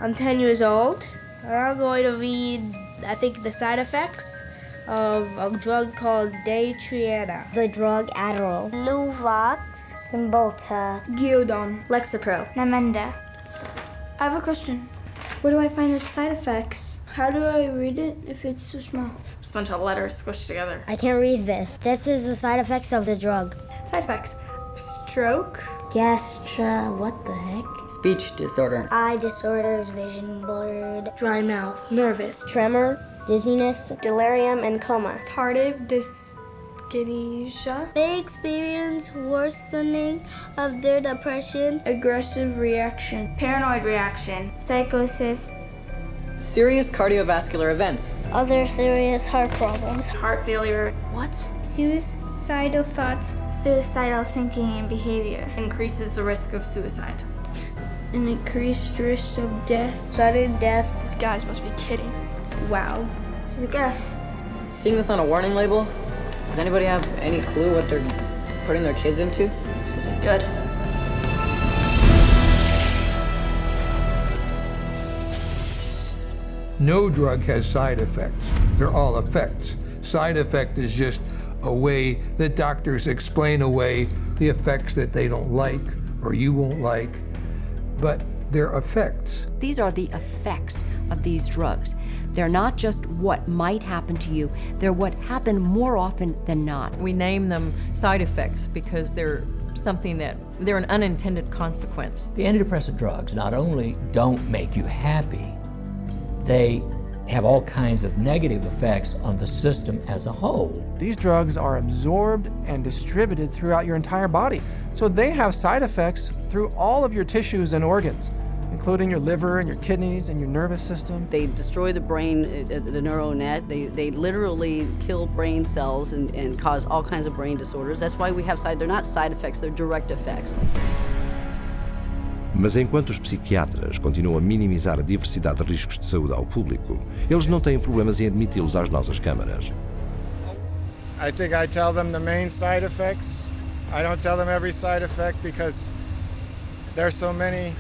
I'm 10 years old, and I'm going to read, I think, the side effects of a drug called Daytriana. The drug Adderall. Luvox. Cymbalta. Gyodon. Lexapro. Namenda. I have a question. Where do I find the side effects? How do I read it if it's so small? Just a bunch of letters squished together. I can't read this. This is the side effects of the drug. Side effects. Stroke. What the heck? Speech disorder. Eye disorders, vision blurred. Dry mouth. Nervous. Tremor, dizziness, Delirium and coma. Tardive dyskinesia. They experience worsening of their depression. Aggressive reaction. Paranoid reaction. Psychosis. Serious cardiovascular events. Other serious heart problems. Heart failure. What? Suicidal thoughts. Suicidal thinking and behavior. Increases the risk of suicide. An increased risk of death. Sudden death. These guys must be kidding. Wow. This is gross. Seeing this on a warning label, does anybody have any clue what they're putting their kids into? This isn't good. No drug has side effects. They're all effects. Side effect is just a way that doctors explain away the effects that they don't like or you won't like, but they're effects. These are the effects of these drugs. They're not just what might happen to you, they're what happen more often than not. We name them side effects because they're an unintended consequence. The antidepressant drugs not only don't make you happy, they have all kinds of negative effects on the system as a whole. These drugs are absorbed and distributed throughout your entire body, so they have side effects through all of your tissues and organs, including your liver and your kidneys and your nervous system. They destroy the brain, the neural net. They literally kill brain cells and cause all kinds of brain disorders. That's why we have they're not side effects, they're direct effects. Mas enquanto os psiquiatras continuam a minimizar a diversidade de riscos de saúde ao público, eles não têm problemas em admiti-los às nossas câmaras. I think I tell them the main side effects. I don't tell them every side effect because there are so many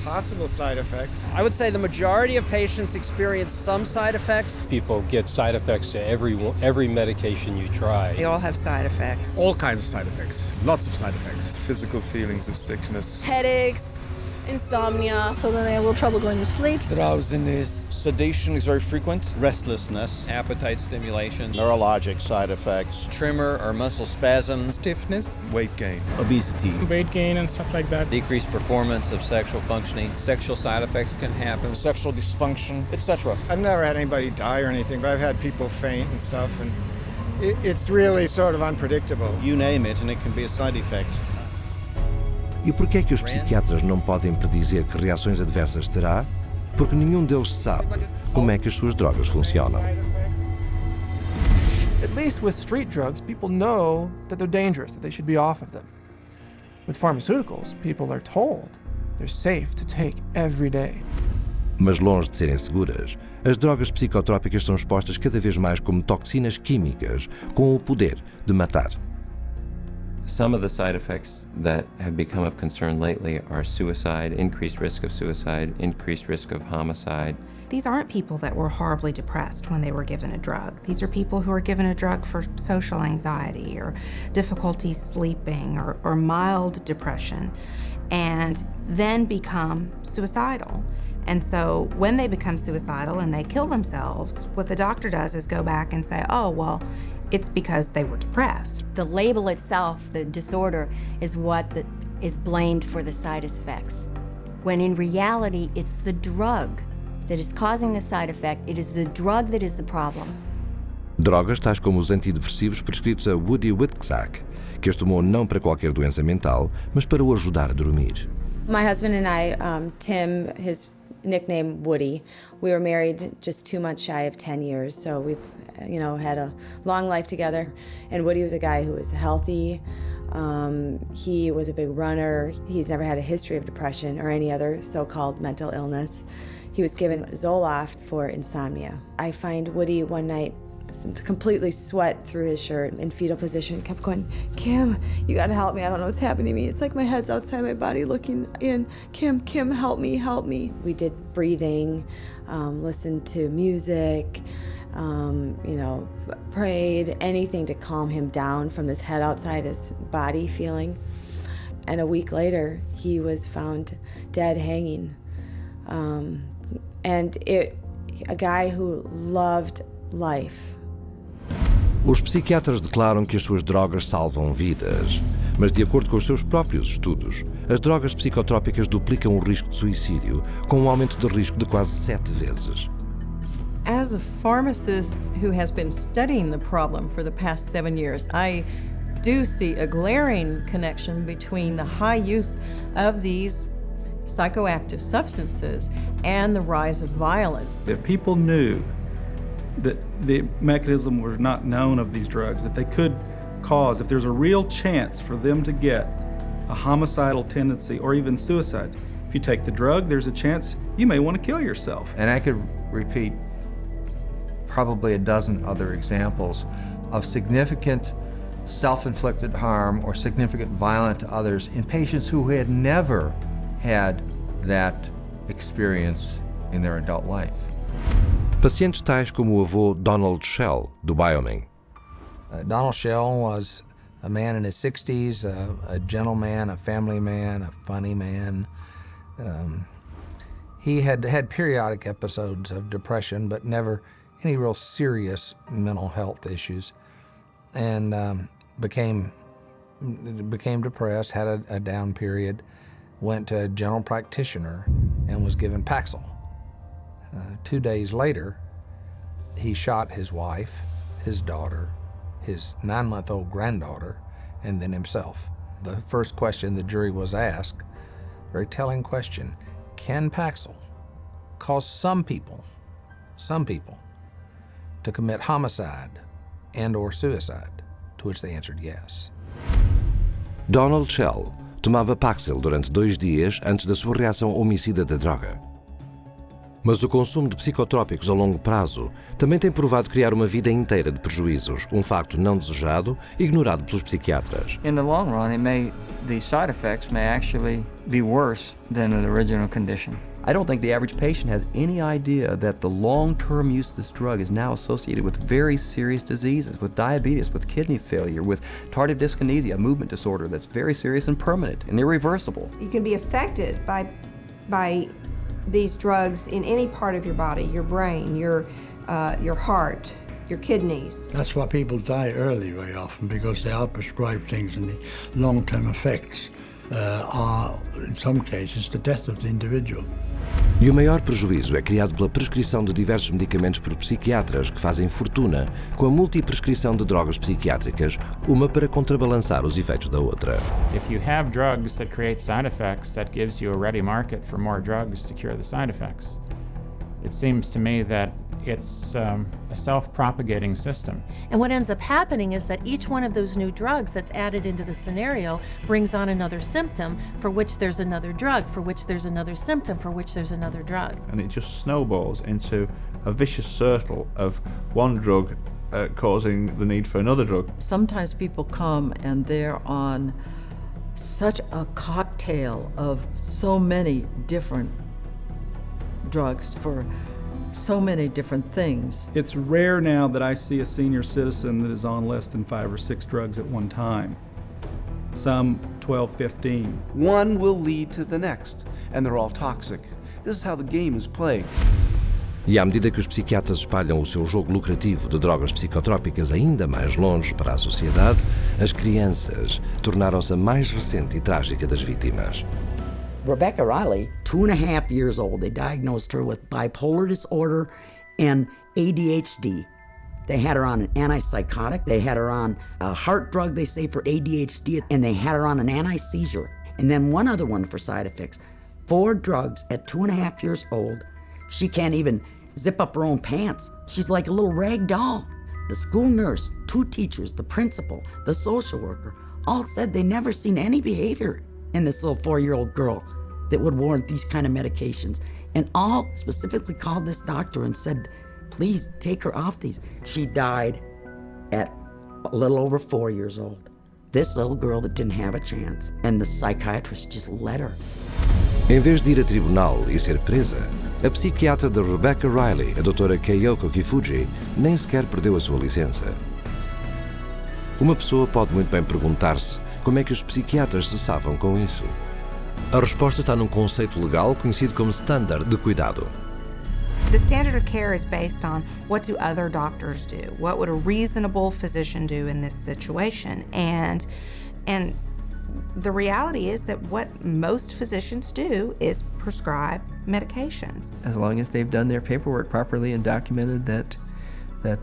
possible side effects. I would say the majority of patients experience some side effects. People get side effects to every medication you try. They all have side effects. All kinds of side effects, lots of side effects. Physical feelings of sickness. Headaches, insomnia, so then they have a little trouble going to sleep. Drowsiness. Sedation is very frequent. Restlessness, appetite stimulation. Neurologic side effects. Tremor or muscle spasms. Stiffness. Weight gain. Obesity. Weight gain and stuff like that. Decreased performance of sexual functioning. Sexual side effects can happen. Sexual dysfunction, etc. I've never had anybody die or anything, but I've had people faint and stuff, and it's really sort of unpredictable. You name it and it can be a side effect. E por que é que os psiquiatras não podem predizer que reações adversas terá? Porque nenhum deles sabe como é que as suas drogas funcionam. At least with street drugs, people know that they're dangerous, that they should be off of them. With pharmaceuticals, people are told they're safe to take every day. Mas longe de serem seguras, as drogas psicotrópicas são expostas cada vez mais como toxinas químicas, com o poder de matar. Some of the side effects that have become of concern lately are suicide, increased risk of suicide, increased risk of homicide. These aren't people that were horribly depressed when they were given a drug. These are people who are given a drug for social anxiety or difficulty sleeping or mild depression and then become suicidal. And so when they become suicidal and they kill themselves, what the doctor does is go back and say, oh, well, it's because they were depressed. The label itself, the disorder, is what is blamed for the side effects. When in reality, it's the drug that is causing the side effect. It is the drug that is the problem. Drogas tais como os antidepressivos prescritos a Woody Witzak, que as tomou não para qualquer doença mental, mas para o ajudar a dormir. My husband and I, Tim, his nickname Woody, we were married just 2 months shy of 10 years, so we've had a long life together. And Woody was a guy who was healthy. He was a big runner. He's never had a history of depression or any other so-called mental illness. He was given Zoloft for insomnia. I find Woody one night completely sweat through his shirt in fetal position, kept going, Kim, you gotta help me. I don't know what's happening to me. It's like my head's outside my body looking in. Kim, help me, help me. We did breathing, listened to music, prayed, anything to calm him down from this head outside his body feeling. And a week later, he was found dead hanging. A guy who loved life. Os psiquiatras declaram que as suas drogas salvam vidas. Mas, de acordo com os seus próprios estudos, as drogas psicotrópicas duplicam o risco de suicídio, com um aumento de risco de quase 7 vezes. As a pharmacist who has been studying the problem for the past 7 years, I do see a glaring connection between the high use of these psychoactive substances and the rise of violence. If people knew that the mechanism was not known of these drugs, that they could cause, if there's a real chance for them to get a homicidal tendency or even suicide, if you take the drug, there's a chance you may want to kill yourself. And I could repeat probably a dozen other examples of significant self-inflicted harm or significant violence to others in patients who had never had that experience in their adult life. Pacientes tais como o avô Donald Shell, do Wyoming. Donald Shell was a man in his 60s, a gentleman, a family man, a funny man. He had periodic episodes of depression, but never any real serious mental health issues, and became depressed, had a down period, went to a general practitioner and was given Paxil. 2 days later, he shot his wife, his daughter, his 9-month-old granddaughter, and then himself. The first question the jury was asked, very telling question, can Paxil cause some people to commit homicide and or suicide? To which they answered yes. Donald Shell tomava Paxil durante 2 dias antes da sua reação homicida da droga. Mas o consumo de psicotrópicos a longo prazo também tem provado criar uma vida inteira de prejuízos, um facto não desejado, ignorado pelos psiquiatras. In the long run, the side effects may actually be worse than the original condition. I don't think the average patient has any idea that the long-term use of this drug is now associated with very serious diseases, with diabetes, with kidney failure, with tardive dyskinesia, a movement disorder that's very serious and permanent and irreversible. You can be affected by these drugs in any part of your body, your brain, your heart, your kidneys. That's why people die early very often, because they are prescribed things and the long-term effects are, in some cases, the death of the individual. E o maior prejuízo é criado pela prescrição de diversos medicamentos por psiquiatras que fazem fortuna com a multiprescrição de drogas psiquiátricas, uma para contrabalançar os efeitos da outra. If you have drugs that create side effects, that gives you a ready market for more drugs to cure the side effects. It seems to me that it's a self-propagating system. And what ends up happening is that each one of those new drugs that's added into the scenario brings on another symptom for which there's another drug, for which there's another symptom, for which there's another drug. And it just snowballs into a vicious circle of one drug causing the need for another drug. Sometimes people come and they're on such a cocktail of so many different drugs for so many different things. It's rare now that I see a senior citizen that is on less than 5 or 6 drugs at one time. Some 12, 15. One will lead to the next, and they're all toxic. This is how the game is played. E à medida que os psiquiatras espalham o seu jogo lucrativo de drogas psicotrópicas ainda mais longe para a sociedade, as crianças tornaram-se a mais recente e trágica das vítimas. Rebecca Riley, 2.5 years old, they diagnosed her with bipolar disorder and ADHD. They had her on an antipsychotic, they had her on a heart drug, they say, for ADHD, and they had her on an anti-seizure. And then one other one for side effects. 4 drugs at 2.5 years old. She can't even zip up her own pants. She's like a little rag doll. The school nurse, 2 teachers, the principal, the social worker, all said they never seen any behavior in this little 4-year-old girl that would warrant these kind of medications. And all specifically called this doctor and said, please take her off these. She died at a little over 4 years old. This little girl that didn't have a chance, and the psychiatrist just let her. Em vez de ir a tribunal e ser presa, a psiquiatra de Rebecca Riley, a doutora Keiyoko Kifuji, nem sequer perdeu a sua licença. Uma pessoa pode muito bem perguntar-se como é que os psiquiatras se safam com isso. A resposta está num conceito legal conhecido como standard de cuidado. The standard of care is based on what do other doctors do? What would a reasonable physician do in this situation? And the reality is that what most physicians do is prescribe medications. As long as they've done their paperwork properly and documented that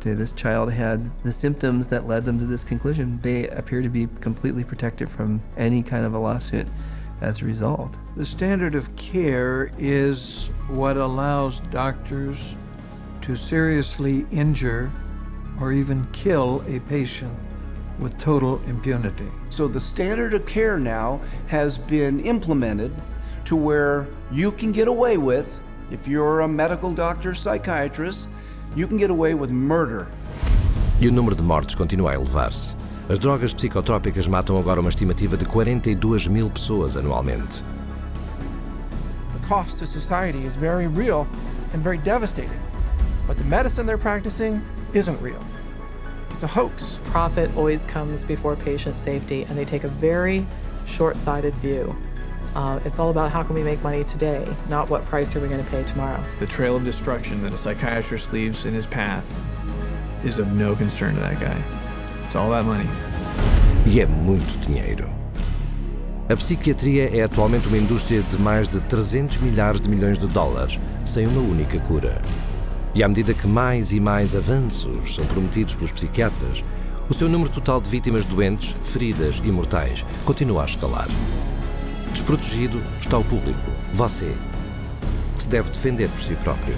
this child had the symptoms that led them to this conclusion, they appear to be completely protected from any kind of a lawsuit as a result. The standard of care is what allows doctors to seriously injure or even kill a patient with total impunity. So the standard of care now has been implemented to where you can get away with, if you're a medical doctor, psychiatrist, you can get away with murder. E o número de mortes continua a elevar-se. As drogas psicotrópicas matam agora uma estimativa de 42 mil pessoas anualmente. The cost to society is very real and very devastating, but the medicine they're practicing isn't real. It's a hoax. Profit always comes before patient safety, and they take a very short-sighted view. It's all about how can we make money today, not what price are we going to pay tomorrow. The trail of destruction that a psychiatrist leaves in his path is of no concern to that guy. It's all about money. E é muito dinheiro. A psiquiatria é atualmente uma indústria de mais de 300 milhares de milhões de dólares, sem uma única cura. E à medida que mais e mais avanços são prometidos pelos psiquiatras, o seu número total de vítimas doentes, feridas e mortais continua a escalar. Desprotegido está o público, você, que se deve defender por si próprio.